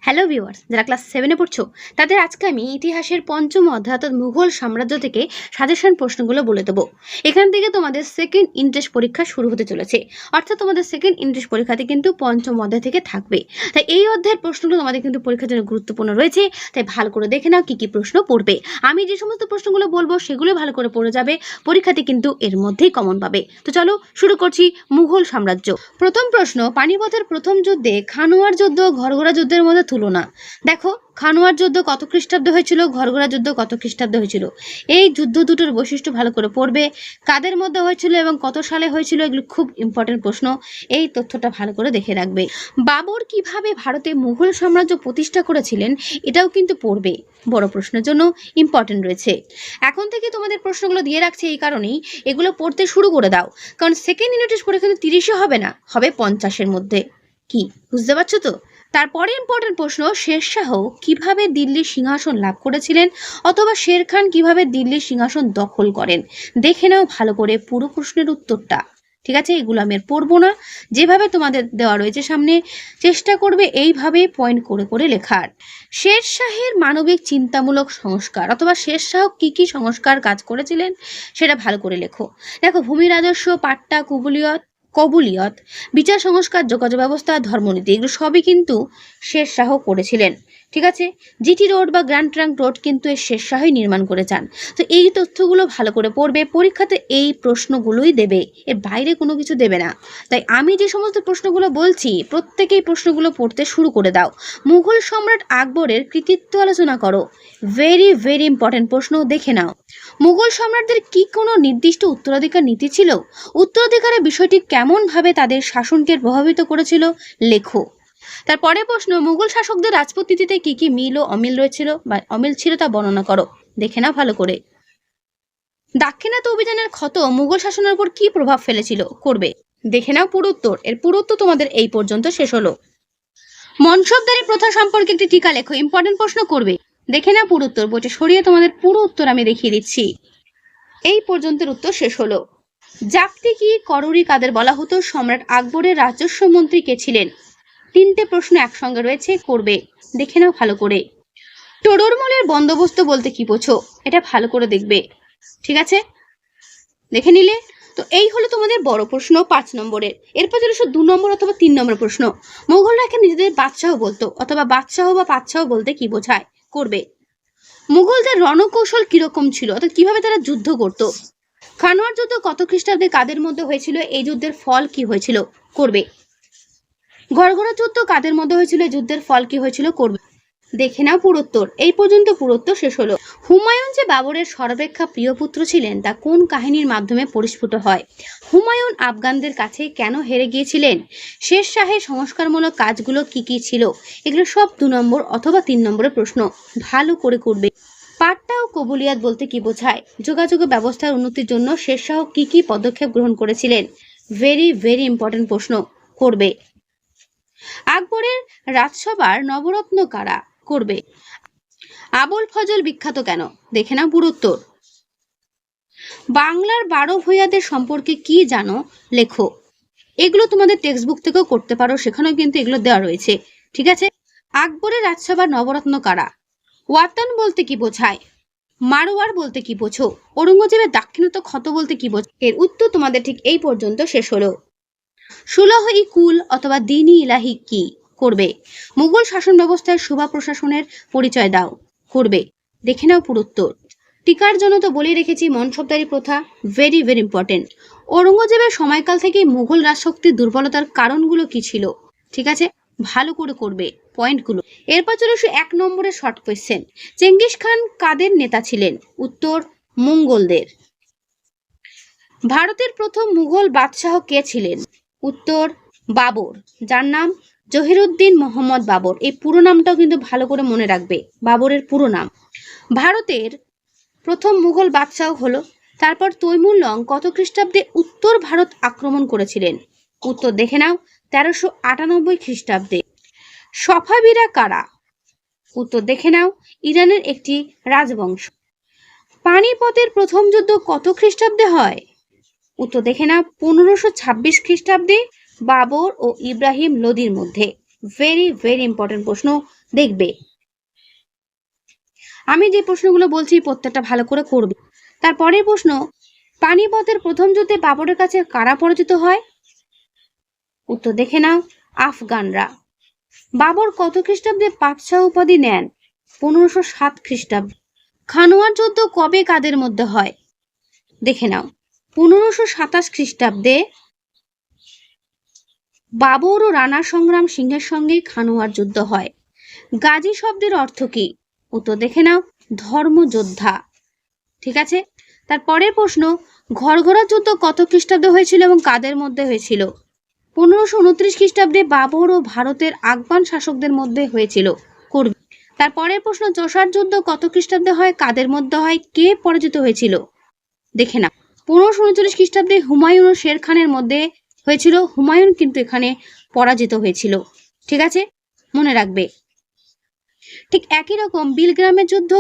Hello viewers, যারা class 7-এ পড়ছো তাদের আজকে আমি ইতিহাসের পঞ্চম অধ্যায় অর্থাৎ মুঘল সাম্রাজ্য থেকে সাজেশন প্রশ্নগুলো বলে দেবো। এখান থেকে তোমাদের সেকেন্ড ইন্টারেস্ট পরীক্ষা শুরু হতে চলেছে, অর্থাৎ তোমাদের সেকেন্ড ইন্টারেস্ট পরীক্ষাতে কিন্তু পঞ্চম অধ্যায় থেকে থাকবে। তাই এই অধ্যায়ের প্রশ্নগুলো তোমাদের কিন্তু পরীক্ষার জন্য গুরুত্বপূর্ণ রয়েছে, তাই ভালো করে দেখে নাও কি কি প্রশ্ন পড়বে। আমি যে সমস্ত প্রশ্নগুলো বলবো সেগুলো ভালো করে পড়ে যাবে, পরীক্ষাতে কিন্তু এর মধ্যেই কমন পাবে। তো চলো শুরু করছি। মুঘল সাম্রাজ্য। প্রথম প্রশ্ন, পানিপথের প্রথম যুদ্ধে খানোয়ার যুদ্ধ ঘরঘরা যুদ্ধের মধ্যে তুলনা। দেখো, খানোয়ার যুদ্ধ কত খ্রিস্টাব্দে হয়েছিল, ঘরঘরা যুদ্ধ কত খ্রিস্টাব্দে হয়েছিল। এই যুদ্ধ দুটোর বৈশিষ্ট্য ভালো করে পড়বে, কাদের মধ্যে হয়েছিল এবং কত সালে হয়েছিল, এগুলো খুব ইম্পর্টেন্ট প্রশ্ন। এই তথ্যটা ভালো করে দেখে রাখবে। বাবর কিভাবে ভারতে মুঘল সাম্রাজ্য প্রতিষ্ঠা করেছিলেন, এটাও কিন্তু পড়বে, বড় প্রশ্নের জন্য ইম্পর্টেন্ট রয়েছে। এখন থেকে তোমাদের প্রশ্নগুলো দিয়ে রাখছে এই কারণেই, এগুলো পড়তে শুরু করে দাও, কারণ সেকেন্ড ইউনিটের পরীক্ষা কিন্তু 30-এ হবে না, হবে 50-এর মধ্যে। কি বুঝতে পারছো তো? তারপরে ইম্পর্টেন্ট প্রশ্ন, শেরশাহ কিভাবে দিল্লির সিংহাসন লাভ করেছিলেন, অথবা শের খান কিভাবে দিল্লির সিংহাসন দখল করেন। দেখে নাও ভালো করে পুরো প্রশ্নের উত্তরটা। ঠিক আছে, এগুলো আমি আর পড়বো না, যেভাবে তোমাদের দেওয়া রয়েছে সামনে চেষ্টা করবে এইভাবে পয়েন্ট করে করে লেখার। শেরশাহের মানবিক চিন্তামূলক সংস্কার অথবা শেরশাহ কি কি সংস্কার কাজ করেছিলেন সেটা ভালো করে লেখো। দেখো, ভূমি রাজস্ব, পাট্টা, কবুলিয়ত, বিচার সংস্কার, যোগাযোগ ব্যবস্থা, ধর্মনীতি, এগুলো সবই কিন্তু শেরশাহ করেছিলেন। ঠিক আছে, জিটি রোড বা গ্র্যান্ড ট্রাঙ্ক রোড কিন্তু এই শেরশাহই নির্মাণ করে যান। তো এই তথ্যগুলো ভালো করে পড়বে, পরীক্ষাতে এই প্রশ্নগুলোই দেবে, এর বাইরে কোনো কিছু দেবে না। তাই আমি যে সমস্ত প্রশ্নগুলো বলছি প্রত্যেকেই প্রশ্নগুলো পড়তে শুরু করে দাও। মুঘল সম্রাট আকবরের কৃতিত্ব আলোচনা করো, ভেরি ভেরি ইম্পর্টেন্ট প্রশ্ন, দেখে নাও। মুঘল সম্রাটদের কি কোনো নির্দিষ্ট উত্তরাধিকার নীতি ছিল? উত্তরাধিকারের বিষয়টি কেমন ভাবে তাদের শাসনকে প্রভাবিত করেছিল, লেখো। তারপরে প্রশ্ন, মুঘল শাসকদের রাজপুত নীতিতে কি কি মিল ও অমিল রয়েছিল বা অমিল ছিল তা বর্ণনা করো। দেখে নাও ভালো করে। দাক্ষিণাত্য অভিযানের ক্ষত মুঘল শাসনের উপর কি প্রভাব ফেলেছিল, করবে। দেখে নাও পুরো উত্তর। এর পুরো উত্তর তোমাদের এই পর্যন্ত শেষ হলো। মনসবদারি প্রথা সম্পর্কে একটি টিকা লেখো, ইম্পর্টেন্ট প্রশ্ন, করবে। দেখে নাও পুরো উত্তর। বইটা সরিয়ে তোমাদের পুরো উত্তর আমি দেখিয়ে দিচ্ছি। এই পর্যন্তের উত্তর শেষ হলো। জাপ্তি কি করুরি কাদের বলা হতো, সম্রাট আকবরের রাজস্ব মন্ত্রী কে ছিলেন। 3টে প্রশ্ন একসঙ্গে রয়েছে, করবে। দেখে নাও ভালো করে। টোডরমলের বন্দোবস্ত বলতে কি বোঝো, এটা ভালো করে দেখবে। ঠিক আছে, দেখে নিলে। তো এই হলো তোমাদের বড় প্রশ্ন 5 নম্বরের। এরপর চলে 2 নম্বর অথবা 3 নম্বর প্রশ্ন। মুঘলরা এখানে নিজেদের বাদশাহ বলতো, অথবা বাদশাহ বা পাদশাহ বলতে কি বোঝায়, করবে। মুঘলদের রণকৌশল কিরকম ছিল, অর্থাৎ কিভাবে তারা যুদ্ধ করত। খানোয়ার যুদ্ধ কত খ্রিস্টাব্দে কাদের মধ্যে হয়েছিল, এই যুদ্ধের ফল কি হয়েছিল, করবে। ঘরঘরা যুদ্ধ কাদের মধ্যে হয়েছিল, এই যুদ্ধের ফল কি হয়েছিল, করবে। দেখে নাও পুরো উত্তর। এই পর্যন্ত পুরো উত্তর শেষ হলো। হুমায়ুন যে বাবরের সর্বাপেক্ষা প্রিয় পুত্র ছিলেন তা কোন কাহিনীর মাধ্যমে পরিস্ফুট হয়। হুমায়ুন আফগানদের কাছে কেন হেরে গিয়েছিলেন, শের শাহের সংস্কারমূলক কাজগুলো কি কি ছিল, এগুলো সব 2 নম্বর অথবা 3 নম্বরের প্রশ্ন, ভালো করে করবে। পাট্টা ও কবুলিয়াত বলতে কি বোঝায়, যোগাযোগ ব্যবস্থার উন্নতির জন্য শেরশাহ কি কি পদক্ষেপ গ্রহণ করেছিলেন, ভেরি ভেরি ইম্পর্টেন্ট প্রশ্ন, করবে। আকবরের রাজসভার নবরত্ন কারা, করবে। আবুল ফজল বিখ্যাত কেন, দেখে না পুরো উত্তর। বাংলার 12 ভূঁইয়াদের সম্পর্কে কি জানো, লেখো। এগুলো তোমাদের টেক্সট বুক থেকেও করতে পারো, সেখানেও কিন্তু এগুলো দেওয়া রয়েছে। ঠিক আছে, আকবরের রাজসভার নবরত্ন কারা। ওয়াতান বলতে কি বোঝায়, মারোয়ার বলতে কি বোঝো, ঔরঙ্গজেবের দাক্ষিণাত্য ক্ষত বলতে কি বোঝো। এর উত্তর তোমাদের ঠিক এই পর্যন্ত শেষ হলো। সুলহ-ই কুল অথবা দ্বীন-ই ইলাহি কি, করবে। মুঘল শাসন ব্যবস্থার শোভা প্রশাসনের পরিচয় দাও, করবে। দেখে নাও পুরো উত্তর। টিকার জন্য তো বলেই রেখেছি মনসবদারি প্রথা, ভেরি ভেরি ইম্পর্টেন্ট। ঔরঙ্গজেবের সময়কাল থেকে মুঘল রাজশক্তির দুর্বলতার কারণগুলো কি ছিল, ঠিক আছে, ভালো করে করবে পয়েন্টগুলো। এরপর চলে 1 নম্বরের শর্ট কোয়েশ্চেন। চেঙ্গিস খান কাদের নেতা ছিলেন, উত্তর মঙ্গলদের। ভারতের প্রথম মুঘল বাদশাহ কে ছিলেন, উত্তর বাবর, যার নাম জহিরুদ্দিন মোহাম্মদ বাবর। এই পুরো নামটাও কিন্তু ভালো করে মনে রাখবে, বাবরের পুরো নাম। ভারতের প্রথম মুঘল বাদশাহ হলো। তারপর তৈমুর লং কত খ্রিস্টাব্দে উত্তর ভারত আক্রমণ করেছিলেন, উত্তর দেখে নাও 1398 খ্রিস্টাব্দে। সফাবিরা কারা, উত্তর দেখে নাও ইরানের একটি রাজবংশ। পানিপথের প্রথম যুদ্ধ কত খ্রিস্টাব্দে হয়, উত্তর দেখে নাও 1526 খ্রিস্টাব্দে বাবর ও ইব্রাহিম লোদির মধ্যে। ভেরি ভেরি ইম্পর্টেন্ট প্রশ্ন, দেখবে। আমি যে প্রশ্নগুলো বলছি প্রত্যেকটা ভালো করে করবে। তারপরের প্রশ্ন, পানিপথের প্রথম যুদ্ধে বাবরের কাছে কারা পরাজিত হয়? উত্তর দেখে নাও, আফগানরা। বাবর কত খ্রিস্টাব্দে পাতশাহ উপাধি নেন? 1507 খ্রিস্টাব্দে। খানোয়ার যুদ্ধ কবে কাদের মধ্যে হয়? দেখে নাও, 1527 খ্রিস্টাব্দে বাবর ও রানা সংগ্রাম সিংহের সঙ্গে খানোয়ার যুদ্ধ হয়। গাজী শব্দের অর্থ কি? উত্তর দেখে নাও, ধর্মযোদ্ধা। ঠিক আছে, তারপরের প্রশ্ন, ঘরঘরা যুদ্ধ কত খ্রিস্টাব্দে হয়েছিল এবং কাদের মধ্যে হয়েছিল? 1529 খ্রিস্টাব্দে বাবর ও ভারতের আফগান শাসকদের মধ্যে হয়েছিল। করবে। তারপরের প্রশ্ন, চসার যুদ্ধ কত খ্রিস্টাব্দে হয়, কাদের মধ্যে হয়, কে পরাজিত হয়েছিল? দেখে না, 1539 খ্রিস্টাব্দে হুমায়ুন ও শের খানের মধ্যে হয়েছিল। হুমায়ুন কিন্তু এখানে পরাজিত হয়েছিল। ঠিক আছে, মনে রাখবে। ঠিক একই রকম বিলগ্রামের যুদ্ধ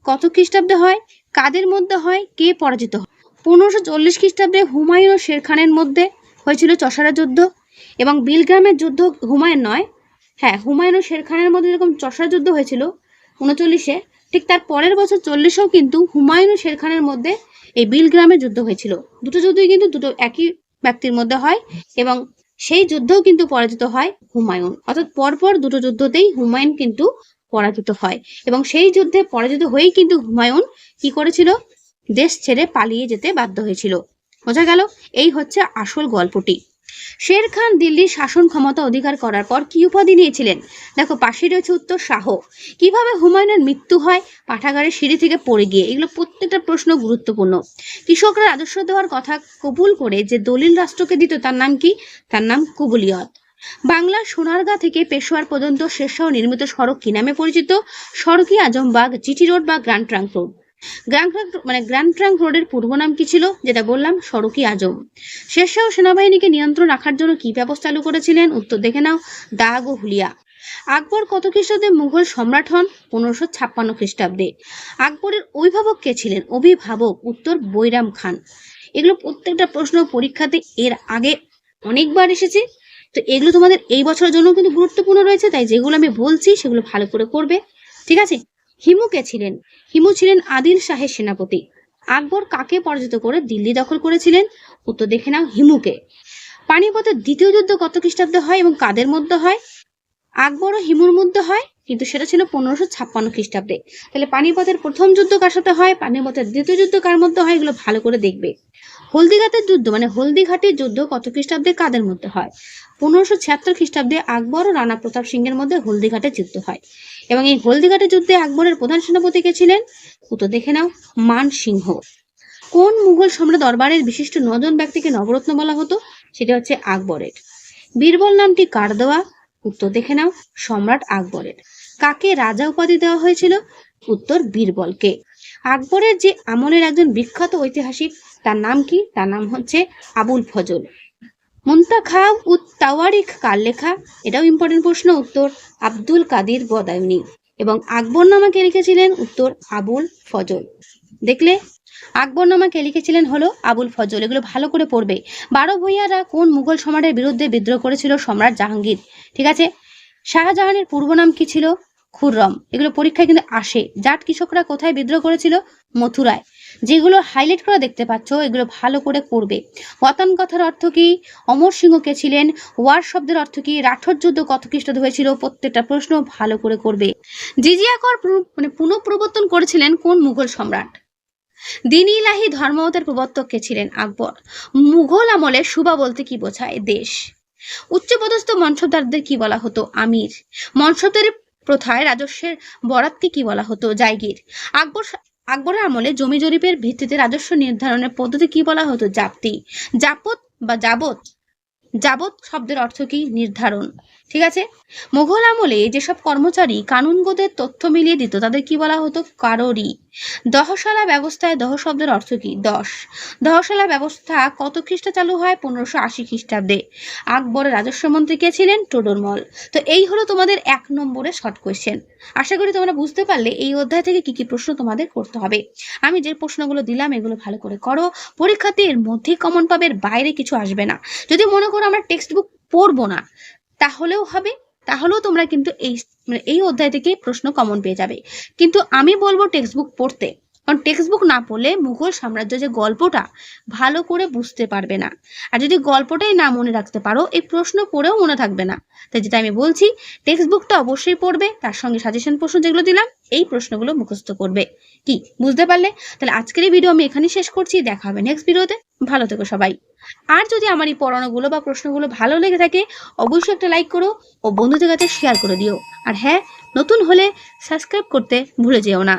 কত খ্রিস্টাব্দে হয়, কাদের মধ্যে হয়, কে পরাজিত হয়? 1540 খ্রিস্টাব্দে হুমায়ুন ও শের খানের মধ্যে হয়েছিল চসারা যুদ্ধ। এবং বিলগ্রামের যুদ্ধ হুমায়ুন নয়, হ্যাঁ হুমায়ুন ও শের খানের মধ্যে যেরকম চসারা যুদ্ধ হয়েছিল 39-এ, ঠিক তার পরের বছর 40-এও কিন্তু হুমায়ুন ও শের খানের মধ্যে এই বিলগ্রামের যুদ্ধ হয়েছিল। দুটো যুদ্ধই কিন্তু দুটো একই ব্যক্তির মধ্যে হয় এবং সেই যুদ্ধেও কিন্তু পরাজিত হয় হুমায়ুন। অর্থাৎ পরপর দুটো যুদ্ধতেই হুমায়ুন কিন্তু পরাজিত হয় এবং সেই যুদ্ধে পরাজিত হয়েই কিন্তু হুমায়ুন কি করেছিল, দেশ ছেড়ে পালিয়ে যেতে বাধ্য হয়েছিল। বোঝা গেল? এই হচ্ছে আসল গল্পটি। শের খান দিল্লির শাসন ক্ষমতা অধিকার করার পর কি উপাধি নিয়েছিলেন? দেখো পাশে রয়েছে উত্তর শাহ। কিভাবে হুমায়ুনের মৃত্যু হয়? পাঠাগারের সিঁড়ি থেকে পড়ে গিয়ে। এগুলো প্রত্যেকটা প্রশ্ন গুরুত্বপূর্ণ। কৃষকরা রাজস্ব দেওয়ার কথা কবুল করে যে দলিল রাষ্ট্রকে দিত তার নাম কি? তার নাম কবুলিয়ত। বাংলার সোনারগাঁ থেকে পেশোয়ার পর্যন্ত শেরশাহ নির্মিত সড়ক কি নামে পরিচিত? সড়কি আজমবাগ, জিটি রোড বা grand trunk road. Grand trunk রোডের পূর্ব নাম কি ছিল? যেটা বললাম, সড়কি আজম। শেরশাহ সেনাবাহিনীকে নিয়ন্ত্রণ রাখার জন্য কি ব্যবস্থা চালু করেছিলেন? উত্তর দেখে নাও, দাগ ও হুলিয়া। আকবর কত খ্রিস্টাব্দে মুঘল সম্রাট হন? 1556 খ্রিস্টাব্দে। আকবরের অভিভাবক কে ছিলেন? অভিভাবক উত্তর বৈরাম খান। এগুলো প্রত্যেকটা প্রশ্ন পরীক্ষাতে এর আগে অনেকবার এসেছে, তো এগুলো তোমাদের এই বছরের জন্য কিন্তু গুরুত্বপূর্ণ রয়েছে, তাই যেগুলো আমি বলছি সেগুলো ভালো করে করবে। ঠিক আছে, হিমু কে ছিলেন? হিমু ছিলেন আদিল শাহের সেনাপতি। আকবর কাকে পরাজিত করে দিল্লি দখল করেছিলেন? উত্তর দেখে নাও, হিমুকে। পানিপথের দ্বিতীয় যুদ্ধ কত খ্রিস্টাব্দে হয় এবং কাদের মধ্যে হয়? আকবর ও হিমুর মধ্যে হয়, কিন্তু সেটা ছিল 1556 খ্রিস্টাব্দে। তাহলে পানিপথের প্রথম যুদ্ধ কার সাথে হয়, পানিপথের দ্বিতীয় যুদ্ধ কার মধ্যে হয়, এগুলো ভালো করে দেখবে। হলদিঘাটের যুদ্ধ মানে হলদিঘাটের যুদ্ধ কত খ্রিস্টাব্দে কাদের মধ্যে হয়? 1576 খ্রিস্টাব্দে আকবর ও রানা প্রতাপ সিংহের মধ্যে হলদিঘাটের যুদ্ধ হয়। এবং এই হলদিঘাটের যুদ্ধে আকবরের প্রধান সেনাপতি কে ছিলেন? উত্তর দেখে নাও, মান সিংহ। কোন মুঘল সম্রাট দরবারের বিশিষ্ট 9 জন ব্যক্তিকে নবরত্ন বলা হতো? সেটা হচ্ছে আকবরের। বীরবল নামটি কার দেওয়া? উত্তর দেখে নাও, সম্রাট আকবরের। কাকে রাজা উপাধি দেওয়া হয়েছিল? উত্তর বীরবলকে। আকবরের যে আমলের একজন বিখ্যাত ঐতিহাসিক, তার নাম কি? তার নাম হচ্ছে আবুল ফজল। মুনতাখাব উত তাওয়ারিখ কার লেখা? এটাও ইম্পর্টেন্ট প্রশ্ন। উত্তর আব্দুল কাদির বদায়ুনি। এবং আকবরনামা কে লিখেছিলেন? উত্তর আবুল ফজল। দেখলে, আকবরনামা কে লিখেছিলেন হলো আবুল ফজল। এগুলো ভালো করে পড়বে। 12 ভূঁইয়ারা কোন মুঘল সম্রাটের বিরুদ্ধে বিদ্রোহ করেছিল? সম্রাট জাহাঙ্গীর। ঠিক আছে, শাহজাহানের পূর্ব নাম কি ছিল? খুররম। এগুলো পরীক্ষায় কিন্তু আসে। জাট কৃষকরা কোথায় বিদ্রোহ করেছিল? মথুরায়। যেগুলো হাইলাইট করে দেখতে পাচ্ছ এগুলো ভালো করে করবে। ওয়াতান কথার অর্থ কি? অমর সিংহ কে ছিলেন? ওয়ার শব্দের অর্থ কি? রাঠোর যুদ্ধ কত খ্রিস্টাব্দে হয়েছিল? প্রত্যেকটা প্রশ্ন ভালো করে করবে। জিজিয়া কর পুনঃপ্রবর্তন করেছিলেন কোন মুঘল সম্রাট? দিন ইলাহি ধর্মমতের প্রবর্তক কে ছিলেন? আকবর। মুঘল আমলে সুবা বলতে কি বোঝায়? দেশ। উচ্চপদস্থ মনসবদারদের কি বলা হতো? আমির। মনসবদারি প্রথায় রাজস্বের বরাতকে কি বলা হতো? জায়গির। আকবরের আমলে জমি জরিপের ভিত্তিতে রাজস্ব নির্ধারণের পদ্ধতি কি বলা হতো? জাপ্তি। জাপত বা যাবত শব্দের অর্থ কি? নির্ধারণ। ঠিক আছে, মুঘল আমলে যেসব কর্মচারী কানুনগোদের তথ্য মিলিয়ে দিত তাদের কি বলা হতো? কারোরি। দহশালা ব্যবস্থায় দহ শব্দের অর্থ কি? 10। দহশালা ব্যবস্থা কত খ্রিস্টে চালু হয়? 1580 খ্রিস্টাব্দে। আকবরের রাজস্ব মন্ত্রী কে ছিলেন? টোডরমল। তো এই হলো তোমাদের 1 নম্বরের শর্ট কোয়েশ্চেন। আশা করি তোমরা বুঝতে পারলে এই অধ্যায় থেকে কি কি প্রশ্ন তোমাদের করতে হবে। আমি যে প্রশ্নগুলো দিলাম এগুলো ভালো করে করো। পরীক্ষাতে এর মধ্যে কমন পাবে, এর বাইরে কিছু আসবে না। যদি মনে করো আমরা টেক্সট বুক পড়বো না, তাহলেও হবে, তাহলেও তোমরা কিন্তু এই অধ্যায় থেকে প্রশ্ন কমন পেয়ে যাবে। কিন্তু আমি বলবো টেক্সট বুক পড়তে, কারণ টেক্সট বুক না পড়লে মুঘল সাম্রাজ্য যে গল্পটা ভালো করে বুঝতে পারবে না। আর যদি গল্পটাই না মনে রাখতে পারো, এই প্রশ্ন পড়েও মনে থাকবে না। তাই যেটা আমি বলছি, টেক্সট বুকটা অবশ্যই পড়বে, তার সঙ্গে সাজেশন প্রশ্ন যেগুলো দিলাম এই প্রশ্নগুলো মুখস্থ করবে। কি বুঝতে পারলে? তাহলে আজকের এই ভিডিও আমি এখানেই শেষ করছি। দেখা হবে নেক্সট ভিডিওতে। ভালো থেকো সবাই। আর যদি আমার এই পড়ানোগুলো বা প্রশ্নগুলো ভালো লেগে থাকে, অবশ্যই একটা লাইক করো ও বন্ধুদের কাছে শেয়ার করে দিও। আর হ্যাঁ, নতুন হলে সাবস্ক্রাইব করতে ভুলে যেও না।